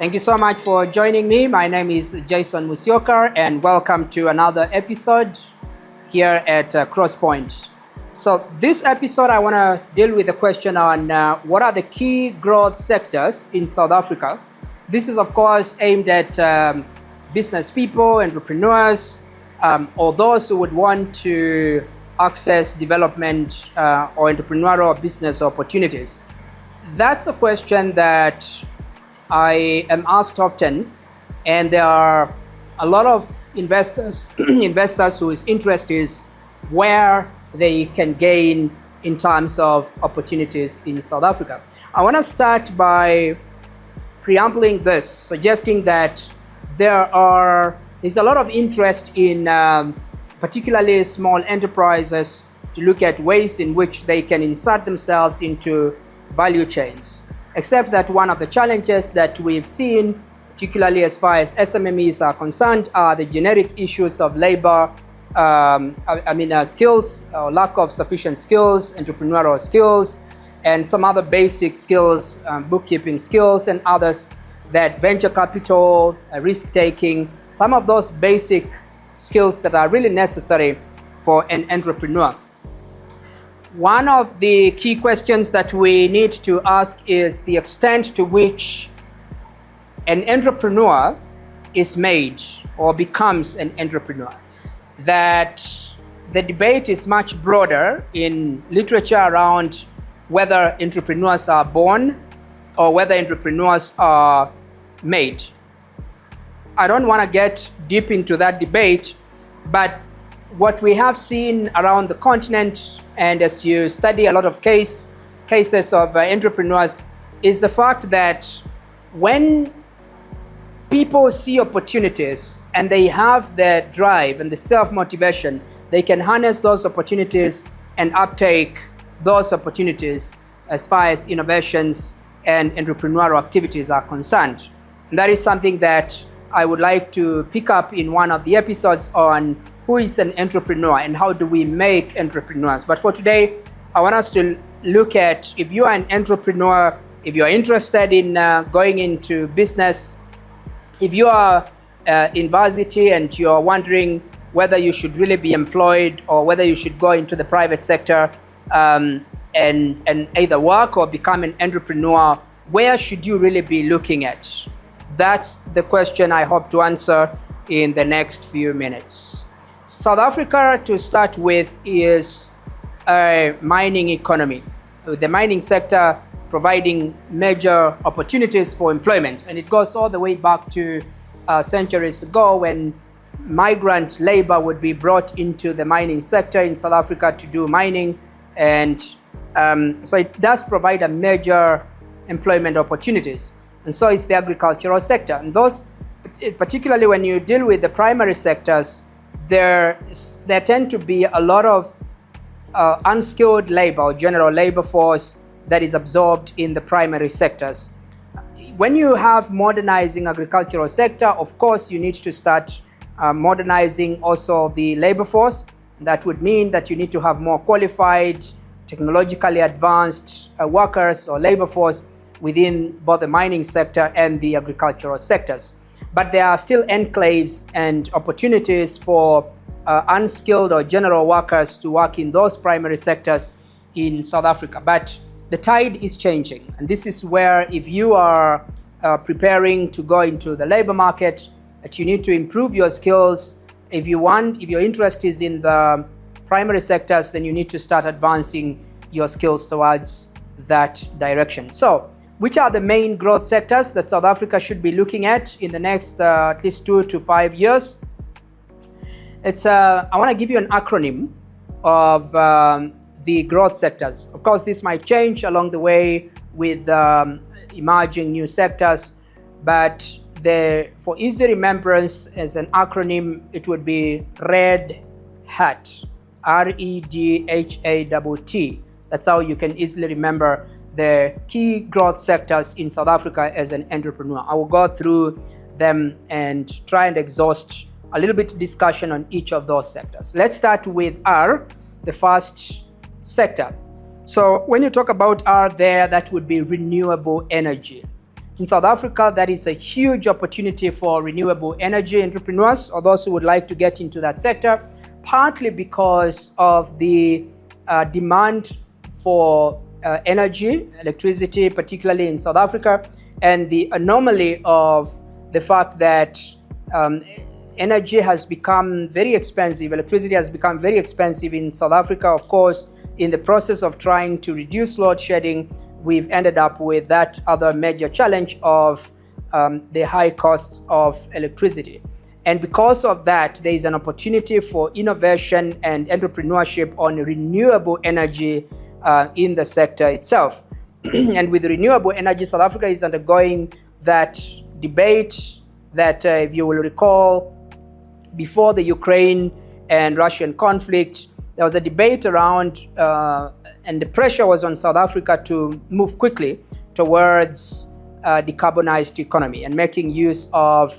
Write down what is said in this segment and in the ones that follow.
Thank you so much for joining me. My name is Jason Musyoka, and welcome to another episode here at Crosspoint. So this episode, I want to deal with the question on what are the key growth sectors in South Africa. This is, of course, aimed at business people, entrepreneurs, or those who would want to access development or entrepreneurial business opportunities. That's a question that I am asked often, and there are a lot of investors whose interest is where they can gain in terms of opportunities in South Africa. I want to start by preambling this, suggesting that there's a lot of interest in particularly small enterprises to look at ways in which they can insert themselves into value chains. Except that one of the challenges that we've seen, particularly as far as SMMEs are concerned, are the generic issues of labor, skills, or lack of sufficient skills, entrepreneurial skills, and some other basic skills, bookkeeping skills and others, that venture capital, risk-taking, some of those basic skills that are really necessary for an entrepreneur. One of the key questions that we need to ask is the extent to which an entrepreneur is made or becomes an entrepreneur. That the debate is much broader in literature around whether entrepreneurs are born or whether entrepreneurs are made. I don't want to get deep into that debate, but what we have seen around the continent, and as you study a lot of cases of entrepreneurs, is the fact that when people see opportunities and they have the drive and the self-motivation, they can harness those opportunities and uptake those opportunities as far as innovations and entrepreneurial activities are concerned. And that is something that I would like to pick up in one of the episodes on who is an entrepreneur and how do we make entrepreneurs. But for today, I want us to look at, if you are an entrepreneur, if you are interested in going into business, if you are in varsity and you are wondering whether you should really be employed or whether you should go into the private sector and either work or become an entrepreneur, where should you really be looking at? That's the question I hope to answer in the next few minutes. South Africa, to start with, is a mining economy, with the mining sector providing major opportunities for employment. And it goes all the way back to centuries ago when migrant labor would be brought into the mining sector in South Africa to do mining. And so it does provide a major employment opportunities. And so is the agricultural sector. And those, particularly when you deal with the primary sectors, there tend to be a lot of unskilled labor or general labor force that is absorbed in the primary sectors. When you have modernizing agricultural sector, of course, you need to start modernizing also the labor force. That would mean that you need to have more qualified, technologically advanced workers or labor force within both the mining sector and the agricultural sectors. But there are still enclaves and opportunities for unskilled or general workers to work in those primary sectors in South Africa. But the tide is changing. And this is where, if you are preparing to go into the labor market, that you need to improve your skills. If your interest is in the primary sectors, then you need to start advancing your skills towards that direction. So, which are the main growth sectors that South Africa should be looking at in the next at least 2 to 5 years? I want to give you an acronym of the growth sectors. Of course, this might change along the way with emerging new sectors, but for easy remembrance as an acronym, it would be RED HAT, REDHATT. That's how you can easily remember the key growth sectors in South Africa as an entrepreneur. I will go through them and try and exhaust a little bit of discussion on each of those sectors. Let's start with R, the first sector. So when you talk about R there, that would be renewable energy. In South Africa, that is a huge opportunity for renewable energy entrepreneurs or those who would like to get into that sector, partly because of the demand for energy, electricity, particularly in South Africa, and the anomaly of the fact that energy has become very expensive, electricity has become very expensive in South Africa. Of course, in the process of trying to reduce load shedding, we've ended up with that other major challenge of the high costs of electricity. And because of that, there is an opportunity for innovation and entrepreneurship on renewable energy in the sector itself. And with renewable energy, South Africa is undergoing that debate that, if you will recall, before the Ukraine and Russian conflict, there was a debate around, and the pressure was on South Africa to move quickly towards decarbonized economy and making use of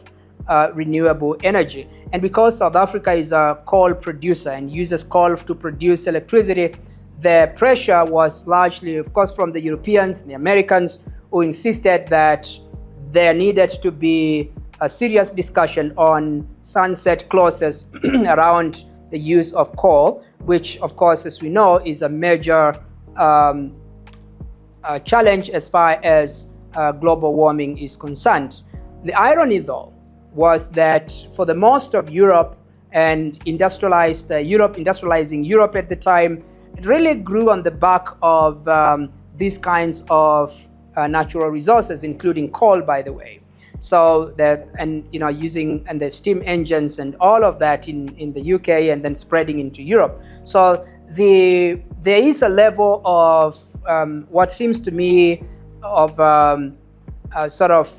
renewable energy. And because South Africa is a coal producer and uses coal to produce electricity, the pressure was largely, of course, from the Europeans and the Americans, who insisted that there needed to be a serious discussion on sunset clauses around the use of coal, which, of course, as we know, is a major challenge as far as global warming is concerned. The irony, though, was that for the most of Europe and industrializing Europe at the time, it really grew on the back of these kinds of natural resources, including coal, by the way. So that, and using and the steam engines and all of that in the UK and then spreading into Europe. So there is a level of what seems to me of a sort of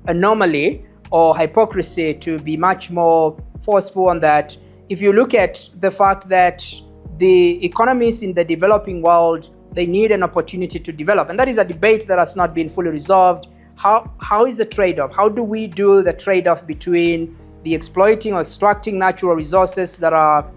anomaly or hypocrisy to be much more forceful on that. If you look at the fact that the economies in the developing world, they need an opportunity to develop, and that is a debate that has not been fully resolved. How is the trade-off? How do we do the trade-off between the exploiting or extracting natural resources that are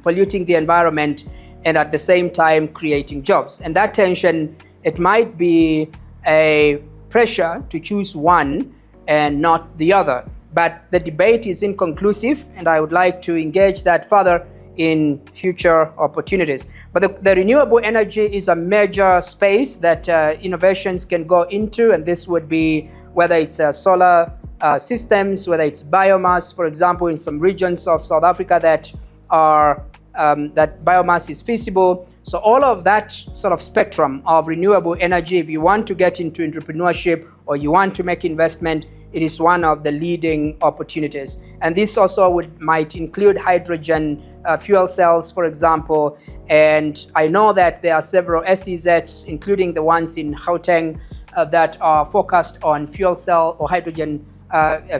polluting the environment and at the same time creating jobs? And that tension, it might be a pressure to choose one and not the other. But the debate is inconclusive, and I would like to engage that further in future opportunities. But the renewable energy is a major space that innovations can go into, and this would be whether it's solar systems, whether it's biomass, for example, in some regions of South Africa that biomass is feasible. So all of that sort of spectrum of renewable energy, if you want to get into entrepreneurship or you want to make investment, it is one of the leading opportunities. And this also might include hydrogen fuel cells, for example. And I know that there are several SEZs, including the ones in Gauteng, that are focused on fuel cell or hydrogen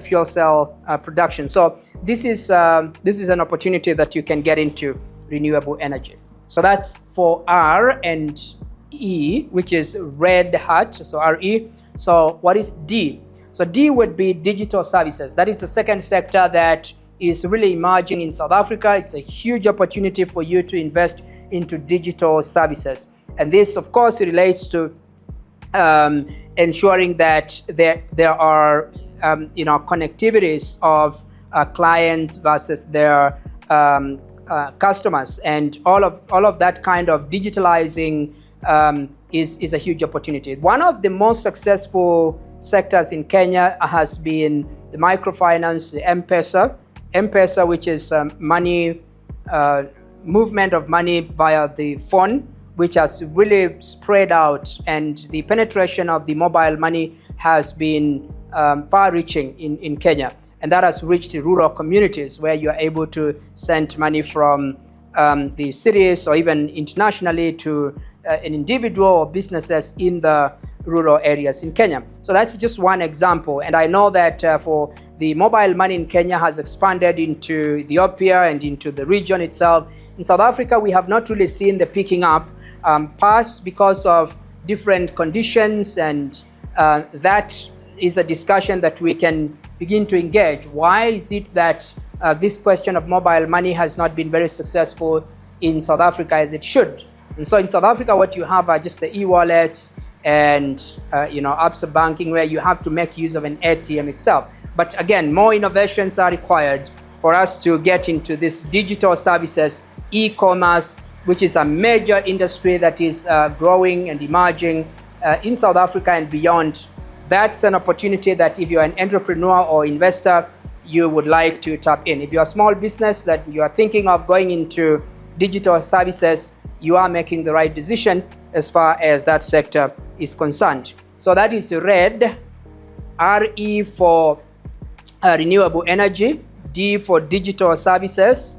fuel cell production. So this is an opportunity that you can get into renewable energy. So that's for R and E, which is red hat, so RE. So what is D? So D would be digital services. That is the second sector that is really emerging in South Africa. It's a huge opportunity for you to invest into digital services. And this, of course, relates to ensuring that there are connectivities of clients versus their customers, and all of that kind of digitalizing is a huge opportunity. One of the most successful sectors in Kenya has been the microfinance, the M-Pesa, which is money movement of money via the phone, which has really spread out, and the penetration of the mobile money has been far-reaching in Kenya, and that has reached rural communities where you are able to send money from the cities or even internationally to an individual or businesses in the rural areas in Kenya. So that's just one example, and I know that for the mobile money in Kenya has expanded into Ethiopia and into the region itself. In South Africa, we have not really seen the picking up, perhaps because of different conditions, and that is a discussion that we can begin to engage. Why is it that this question of mobile money has not been very successful in South Africa as it should? And so in South Africa, what you have are just the e-wallets and Absa banking, where you have to make use of an ATM itself. But again, more innovations are required for us to get into this digital services, e-commerce, which is a major industry that is growing and emerging in South Africa and beyond. That's an opportunity that if you're an entrepreneur or investor, you would like to tap in. If you're a small business that you are thinking of going into digital services, you are making the right decision as far as that sector is concerned. So that is red, RE for renewable energy, D for digital services,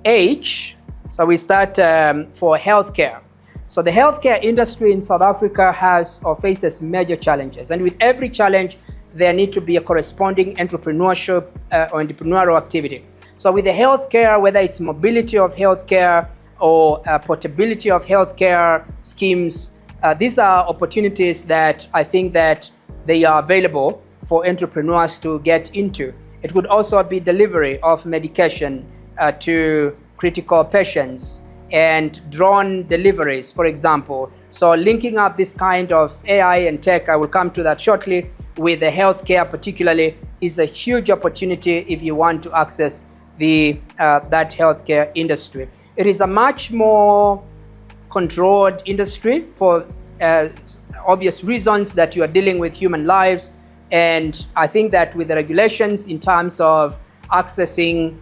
H, so we start for healthcare. So the healthcare industry in South Africa has or faces major challenges, and with every challenge, there need to be a corresponding entrepreneurship or entrepreneurial activity. So with the healthcare, whether it's mobility of healthcare or portability of healthcare schemes, these are opportunities that I think that they are available for entrepreneurs to get into. It could also be delivery of medication to critical patients and drone deliveries, for example. So linking up this kind of AI and tech, I will come to that shortly, with the healthcare particularly, is a huge opportunity if you want to access that healthcare industry. It is a much more controlled industry for obvious reasons that you are dealing with human lives. And I think that with the regulations in terms of accessing,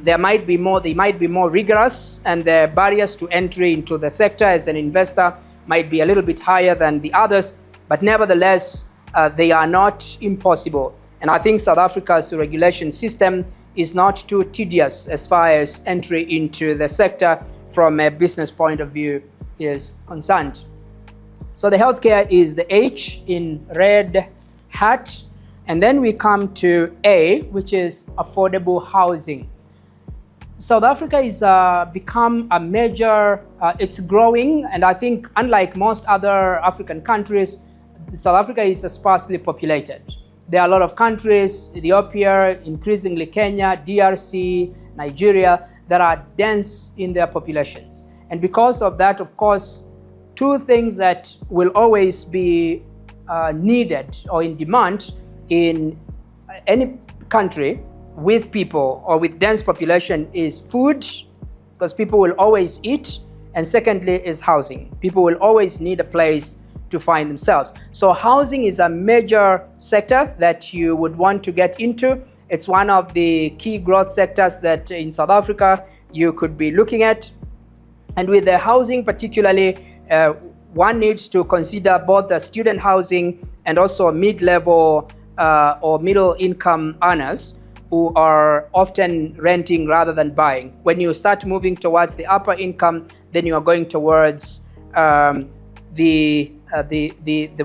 they might be more rigorous, and the barriers to entry into the sector as an investor might be a little bit higher than the others, but nevertheless, they are not impossible. And I think South Africa's regulation system is not too tedious as far as entry into the sector from a business point of view is concerned. So the healthcare is the H in red hat. And then we come to A, which is affordable housing. South Africa is become a major, it's growing, and I think unlike most other African countries, South Africa is sparsely populated. There are a lot of countries, Ethiopia, increasingly Kenya, DRC, Nigeria, that are dense in their populations. And because of that, of course, two things that will always be needed or in demand in any country with people or with dense population is food, because people will always eat, and secondly is housing. People will always need a place to find themselves. So housing is a major sector that you would want to get into. It's one of the key growth sectors that in South Africa you could be looking at. And with the housing particularly, one needs to consider both the student housing and also mid-level or middle income earners who are often renting rather than buying. When you start moving towards the upper income, then you are going towards the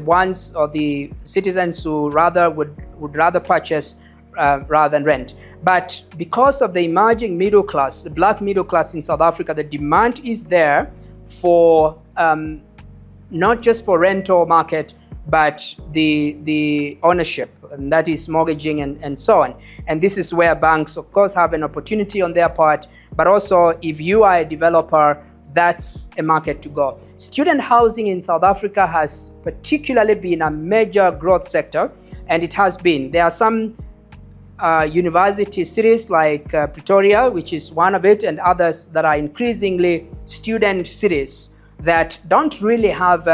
ones or the citizens who would rather purchase rather than rent. But because of the emerging middle class, the black middle class in South Africa, the demand is there for not just for rental market, but the ownership, and that is mortgaging and so on. And this is where banks, of course, have an opportunity on their part, but also if you are a developer, that's a market to go. Student housing in South Africa has particularly been a major growth sector, and it has been. There are some university cities like Pretoria, which is one of it, and others that are increasingly student cities that don't really have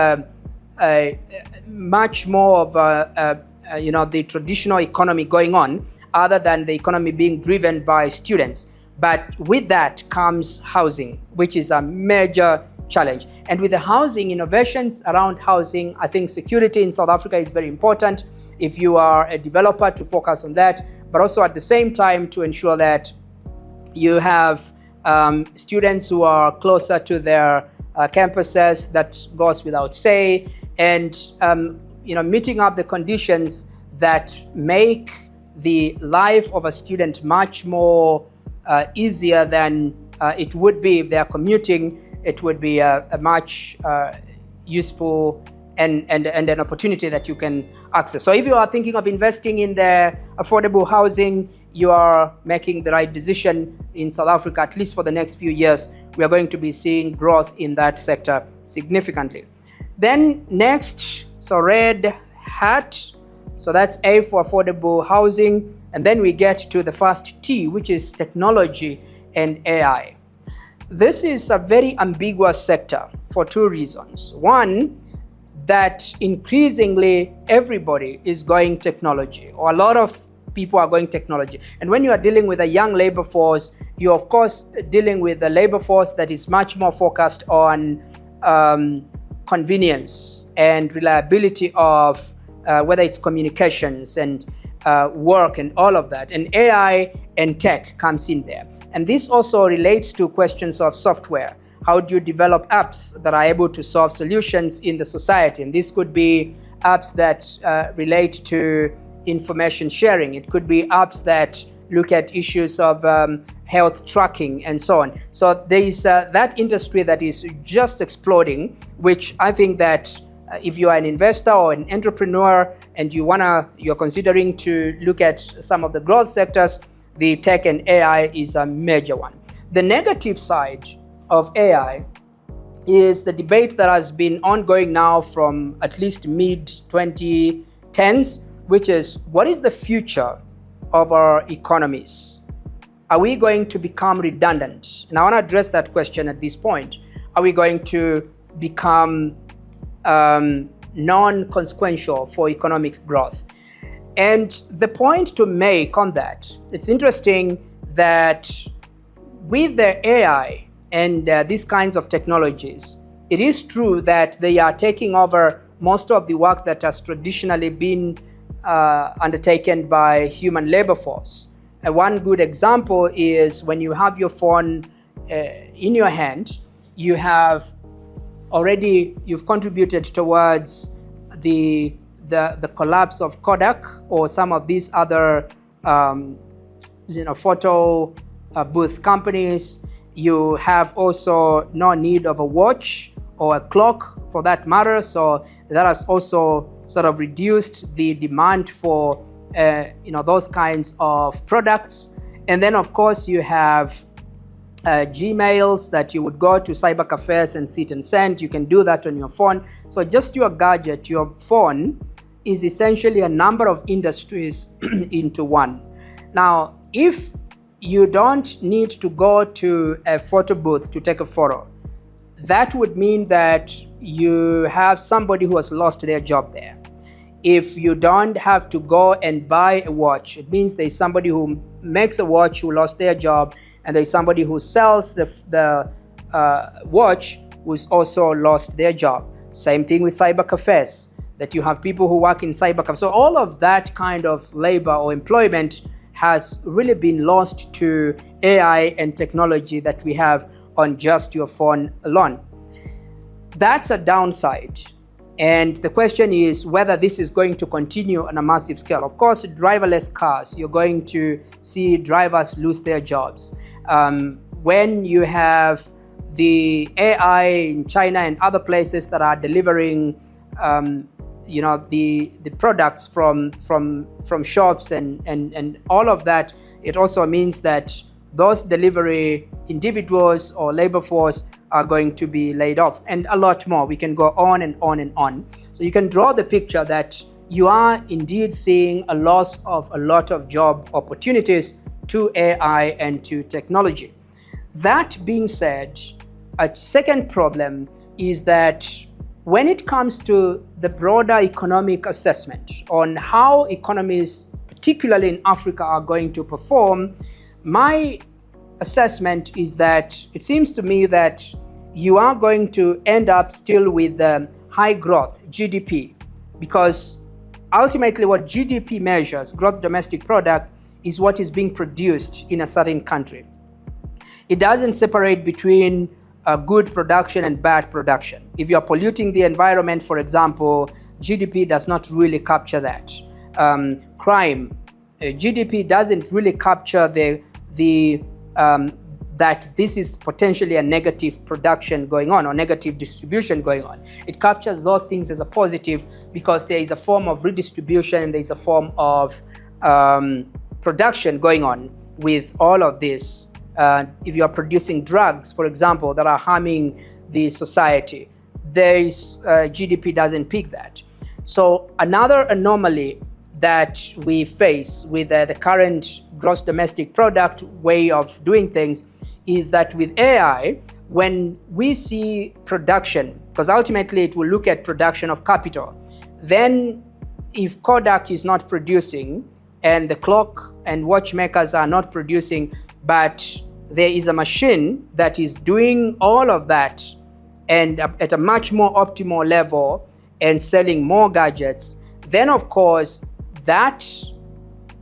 much more of the traditional economy going on, other than the economy being driven by students. But with that comes housing, which is a major challenge. And with the housing, innovations around housing, I think security in South Africa is very important if you are a developer to focus on that, but also at the same time to ensure that you have students who are closer to their campuses. That goes without say, and meeting up the conditions that make the life of a student much more easier than it would be if they are commuting. It would be a much useful and an opportunity that you can access. So if you are thinking of investing in the affordable housing, you are making the right decision in South Africa. At least for the next few years, we are going to be seeing growth in that sector significantly. Then next, so red hat, so that's A for affordable housing. And then we get to the first T, which is technology and AI. This is a very ambiguous sector for two reasons. One, that increasingly everybody is going technology, or a lot of people are going technology. And when you are dealing with a young labor force, you're of course dealing with a labor force that is much more focused on convenience and reliability of whether it's communications and work and all of that. And AI and tech comes in there. And this also relates to questions of software. How do you develop apps that are able to solve solutions in the society? And this could be apps that relate to information sharing. It could be apps that look at issues of health tracking and so on. So there is that industry that is just exploding, which I think that if you are an investor or an entrepreneur and you're considering to look at some of the growth sectors, the tech and AI is a major one. The negative side of AI is the debate that has been ongoing now from at least mid-2010s, which is, what is the future of our economies? Are we going to become redundant? And I want to address that question at this point. Are we going to become non-consequential for economic growth? And the point to make on that, it's interesting that with the AI and these kinds of technologies, it is true that they are taking over most of the work that has traditionally been undertaken by human labor force. And one good example is when you have your phone in your hand, you've contributed towards the collapse of Kodak or some of these other photo booth companies. You have also no need of a watch or a clock for that matter. So that has also sort of reduced the demand for those kinds of products. And then of course you have Gmails that you would go to cyber cafes and sit and send. You can do that on your phone. So just your gadget, your phone, is essentially a number of industries into one. Now, if you don't need to go to a photo booth to take a photo, that would mean that you have somebody who has lost their job there. If you don't have to go and buy a watch, it means there's somebody who makes a watch who lost their job, and there's somebody who sells the watch who's also lost their job. Same thing with cyber cafes, that you have people who work in cyber cafes. So all of that kind of labor or employment has really been lost to AI and technology that we have on just your phone alone. That's a downside. And the question is whether this is going to continue on a massive scale. Of course, driverless cars, you're going to see drivers lose their jobs. When you have the AI in China and other places that are delivering the products from shops and all of that, it also means that those delivery individuals or labor force are going to be laid off, and a lot more. We can go on and on and on. So you can draw the picture that you are indeed seeing a loss of a lot of job opportunities to AI and to technology. That being said, a second problem is that when it comes to the broader economic assessment on how economies, particularly in Africa, are going to perform, my assessment is that it seems to me that you are going to end up still with high growth, GDP, because ultimately what GDP measures, gross domestic product, is what is being produced in a certain country. It doesn't separate between good production and bad production. If you're polluting the environment, for example, GDP does not really capture that. Crime, GDP doesn't really capture that this is potentially a negative production going on or negative distribution going on. It captures those things as a positive because there is a form of redistribution and there is a form of production going on with all of this. If you are producing drugs, for example, that are harming the society, GDP doesn't peak that. So another anomaly that we face with the current gross domestic product way of doing things is that with AI, when we see production, because ultimately it will look at production of capital, then if Kodak is not producing and the clock and watchmakers are not producing, but there is a machine that is doing all of that and at a much more optimal level and selling more gadgets, then of course that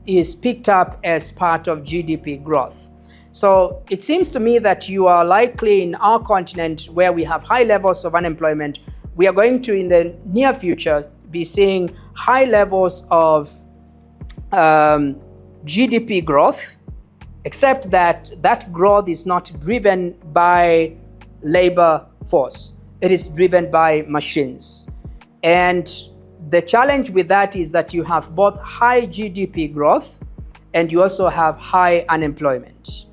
is picked up as part of GDP growth. So it seems to me that you are likely in our continent where we have high levels of unemployment, we are going to in the near future be seeing high levels of GDP growth, except that that growth is not driven by labor force. It is driven by machines. And the challenge with that is that you have both high GDP growth and you also have high unemployment.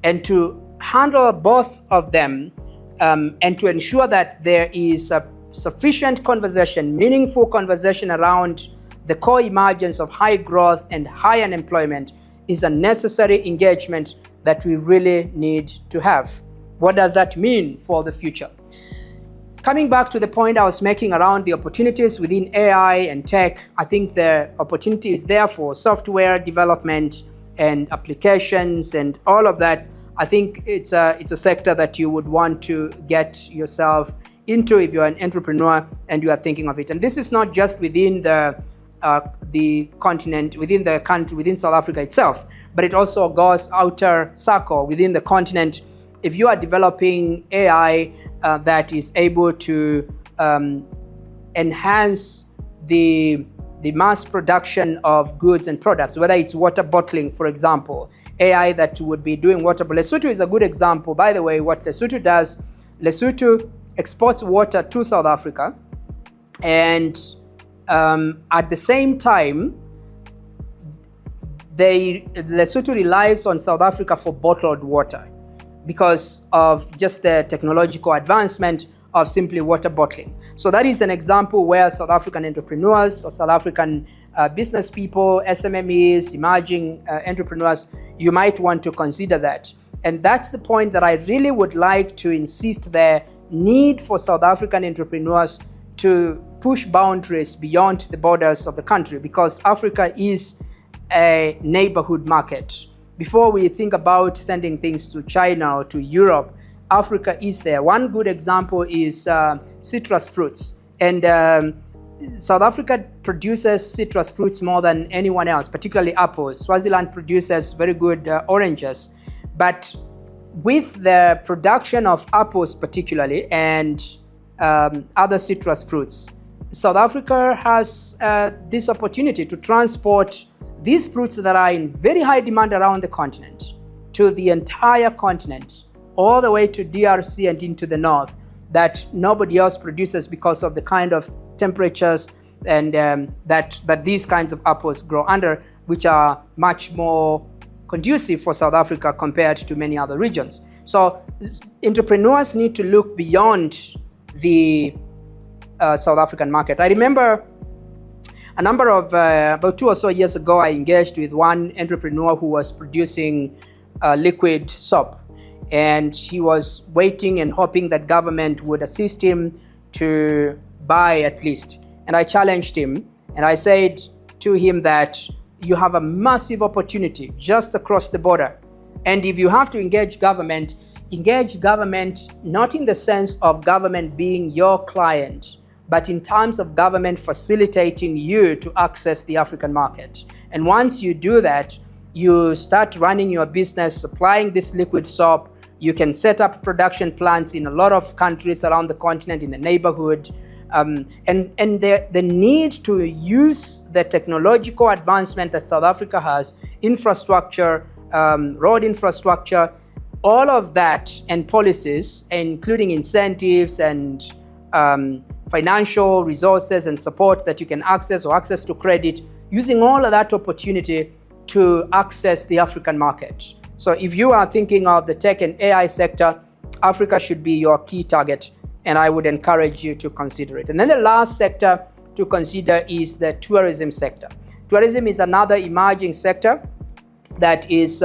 And to handle both of them and to ensure that there is a sufficient conversation, meaningful conversation around the co-emergence of high growth and high unemployment is a necessary engagement that we really need to have. What does that mean for the future? Coming back to the point I was making around the opportunities within AI and tech, I think the opportunity is there for software development and applications and all of that. I think it's a sector that you would want to get yourself into if you're an entrepreneur and you are thinking of it. And this is not just within the continent, within the country, within South Africa itself, but it also goes outer circle within the continent. If you are developing AI that is able to enhance the mass production of goods and products, whether it's water bottling, for example, AI that would be doing water. Lesotho is a good example. By the way, what Lesotho does, Lesotho exports water to South Africa, and at the same time, Lesotho relies on South Africa for bottled water because of just the technological advancement of simply water bottling. So that is an example where South African entrepreneurs or South African business people, SMMEs, emerging entrepreneurs, you might want to consider that. And that's the point that I really would like to insist, the need for South African entrepreneurs to push boundaries beyond the borders of the country, because Africa is a neighborhood market. Before we think about sending things to China or to Europe, Africa is there. One good example is citrus fruits. And South Africa produces citrus fruits more than anyone else, particularly apples. Swaziland produces very good oranges. But with the production of apples particularly and other citrus fruits, South Africa has this opportunity to transport these fruits that are in very high demand around the continent to the entire continent, all the way to DRC and into the north, that nobody else produces because of the kind of temperatures and that these kinds of apples grow under, which are much more conducive for South Africa compared to many other regions. So entrepreneurs need to look beyond the South African market. I remember a number of, about 2 or so years ago, I engaged with one entrepreneur who was producing liquid soap. And he was waiting and hoping that government would assist him to buy at least. And I challenged him and I said to him that you have a massive opportunity just across the border. And if you have to engage government not in the sense of government being your client, but in terms of government facilitating you to access the African market. And once you do that, you start running your business, supplying this liquid soap. You can set up production plants in a lot of countries around the continent, in the neighborhood. And the need to use the technological advancement that South Africa has, infrastructure, road infrastructure, all of that, and policies, including incentives and financial resources and support that you can access, or access to credit, using all of that opportunity to access the African market. So if you are thinking of the tech and AI sector, Africa should be your key target. and I would encourage you to consider it. And then the last sector to consider is the tourism sector. Tourism is another emerging sector that is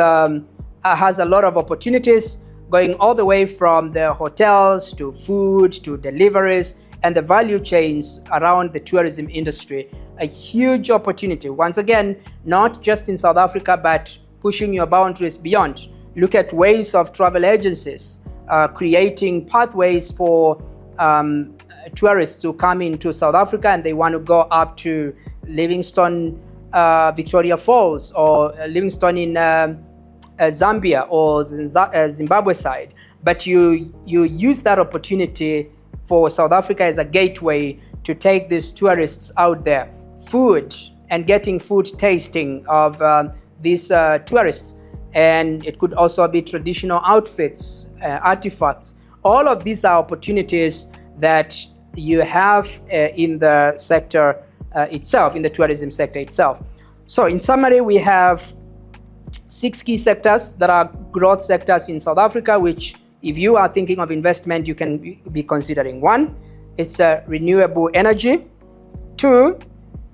has a lot of opportunities, going all the way from the hotels to food to deliveries and the value chains around the tourism industry. A huge opportunity. Once again, not just in South Africa, but pushing your boundaries beyond. Look at ways of travel agencies creating pathways for tourists who come into South Africa and they want to go up to Livingstone, Victoria Falls, or Livingstone in Zambia or Zimbabwe side. But you use that opportunity for South Africa as a gateway to take these tourists out there. Food and getting food tasting of these tourists. And it could also be traditional outfits, artifacts. All of these are opportunities that you have in the sector itself, in the tourism sector itself. So in summary, we have 6 key sectors that are growth sectors in South Africa, which if you are thinking of investment, you can be considering. 1, it's renewable energy. 2,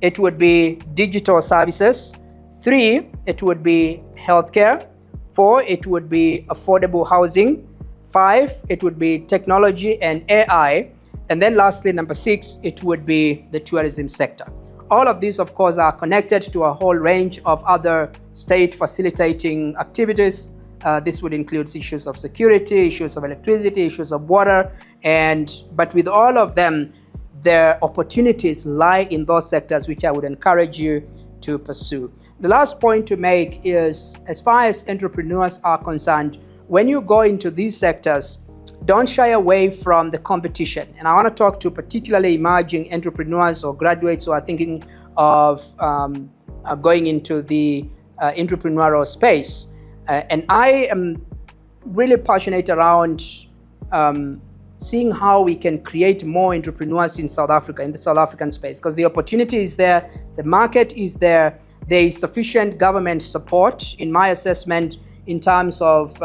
it would be digital services. 3, it would be healthcare. 4, it would be affordable housing. 5, it would be technology and AI. And then lastly, number 6, it would be the tourism sector. All of these, of course, are connected to a whole range of other state facilitating activities. This would include issues of security, issues of electricity, issues of water. But with all of them, the opportunities lie in those sectors, which I would encourage you to pursue. The last point to make is, as far as entrepreneurs are concerned, when you go into these sectors, don't shy away from the competition. And I want to talk to particularly emerging entrepreneurs or graduates who are thinking of going into the entrepreneurial space. And I am really passionate around seeing how we can create more entrepreneurs in South Africa, in the South African space, because the opportunity is there, the market is there, there is sufficient government support, in my assessment, in terms of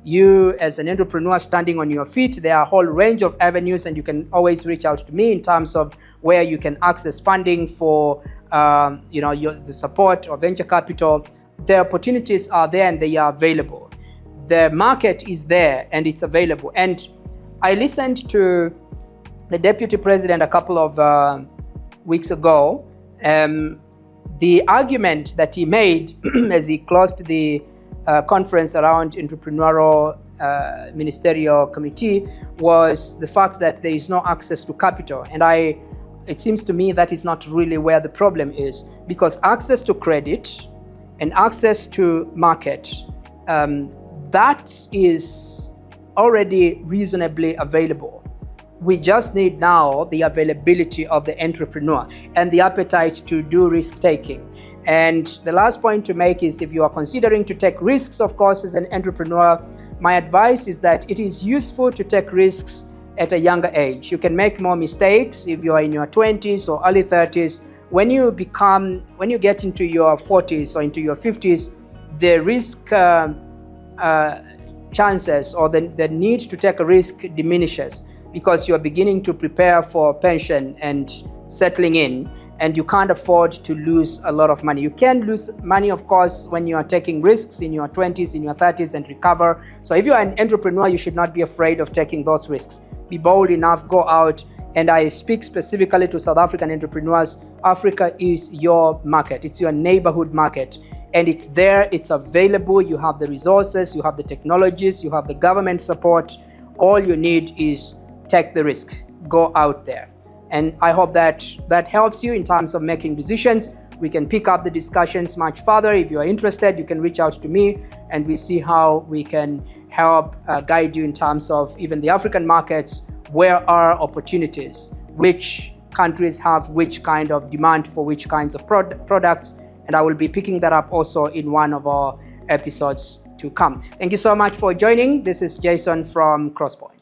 you as an entrepreneur standing on your feet. There are a whole range of avenues, and you can always reach out to me in terms of where you can access funding for the support or venture capital. The opportunities are there and they are available. The market is there and it's available. And I listened to the Deputy President a couple of weeks ago. The argument that he made as he closed the conference around entrepreneurial ministerial committee was the fact that there is no access to capital. And it seems to me that is not really where the problem is, because access to credit and access to market, that is already reasonably available. We just need now the availability of the entrepreneur and the appetite to do risk taking. And the last point to make is, if you are considering to take risks, of course, as an entrepreneur, my advice is that it is useful to take risks at a younger age. You can make more mistakes if you are in your 20s or early 30s. When you get into your 40s or into your 50s, the risk chances or the need to take a risk diminishes, because you're beginning to prepare for pension and settling in, and you can't afford to lose a lot of money. You can lose money, of course, when you are taking risks in your 20s, in your 30s, and recover. So if you're an entrepreneur, you should not be afraid of taking those risks. Be bold enough, go out. And I speak specifically to South African entrepreneurs. Africa is your market. It's your neighborhood market. And it's there, it's available. You have the resources, you have the technologies, you have the government support. All you need is take the risk, go out there. And I hope that helps you in terms of making decisions. We can pick up the discussions much further. If you are interested, you can reach out to me and we see how we can help guide you in terms of even the African markets. Where are opportunities? Which countries have which kind of demand for which kinds of products? And I will be picking that up also in one of our episodes to come. Thank you so much for joining. This is Jason from Crosspoint.